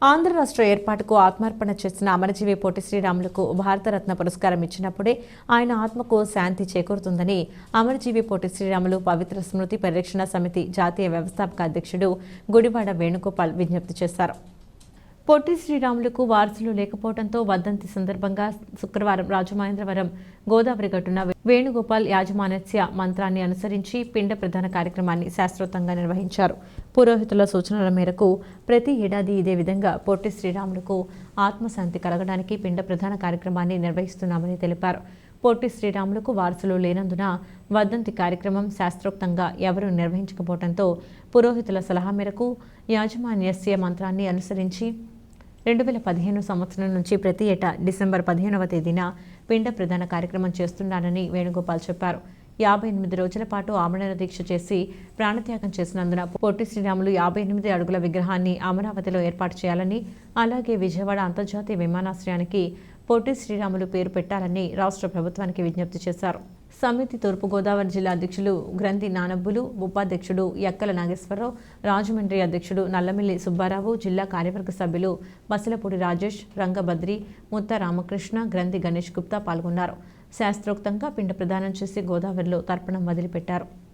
ఆంధ్ర రాష్ట్ర ఏర్పాటుకు ఆత్మార్పణ చేసిన అమరజీవి పొట్టి శ్రీరాములకు భారతరత్న పురస్కారం ఇచ్చినప్పుడే ఆయన ఆత్మకు శాంతి చేకూరుతుందని అమరజీవి పొట్టి శ్రీరాములు పవిత్ర స్మృతి పరిరక్షణ సమితి జాతీయ వ్యవస్థాపక అధ్యక్షుడు గుడివాడ వేణుగోపాల్ విజ్ఞప్తి చేశారు. పొట్టి శ్రీరాములకు వారసులు లేకపోవడంతో వర్ధంతి సందర్భంగా శుక్రవారం రాజమహేంద్రవరం గోదావరి గట్టున వేణుగోపాల్ యాజమాన్య మంత్రాన్ని అనుసరించి పిండ ప్రధాన కార్యక్రమాన్ని శాస్త్రోక్తంగా నిర్వహించారు. పురోహితుల సూచనల మేరకు ప్రతి ఏడాది ఇదే విధంగా పొట్టి శ్రీరాములకు ఆత్మశాంతి కలగడానికి పిండ ప్రధాన కార్యక్రమాన్ని నిర్వహిస్తున్నామని తెలిపారు. పొట్టి శ్రీరాములకు వారసులు లేనందున వర్ధంతి కార్యక్రమం శాస్త్రోక్తంగా ఎవరూ నిర్వహించకపోవడంతో పురోహితుల సలహా మేరకు యాజమాన్య మంత్రాన్ని అనుసరించి 2015 సంవత్సరం నుంచి ప్రతి ఏటా డిసెంబర్ 15వ తేదీన పిండ ప్రధాన కార్యక్రమం చేస్తున్నానని వేణుగోపాల్ చెప్పారు. 58 రోజుల పాటు ఆమరణ దీక్ష చేసి ప్రాణత్యాగం చేసినందున పొట్టి శ్రీరాములు 58 అడుగుల విగ్రహాన్ని అమరావతిలో ఏర్పాటు చేయాలని, అలాగే విజయవాడ అంతర్జాతీయ విమానాశ్రయానికి పొట్టి శ్రీరాములు పేరు పెట్టాలని రాష్ట్ర ప్రభుత్వానికి విజ్ఞప్తి చేశారు. సమితి తూర్పుగోదావరి జిల్లా అధ్యక్షులు గ్రంథి నానబ్బులు, ఉపాధ్యక్షుడు యక్కల నాగేశ్వరరావు, రాజమండ్రి అధ్యక్షుడు నల్లమిల్లి సుబ్బారావు, జిల్లా కార్యవర్గ సభ్యులు బసలపూడి రాజేష్, రంగభద్రి, ముత్త రామకృష్ణ, గ్రంథి గణేష్ గుప్తా పాల్గొన్నారు. శాస్త్రోక్తంగా పిండ ప్రదానం చేసి గోదావరిలో తర్పణం వదిలిపెట్టారు.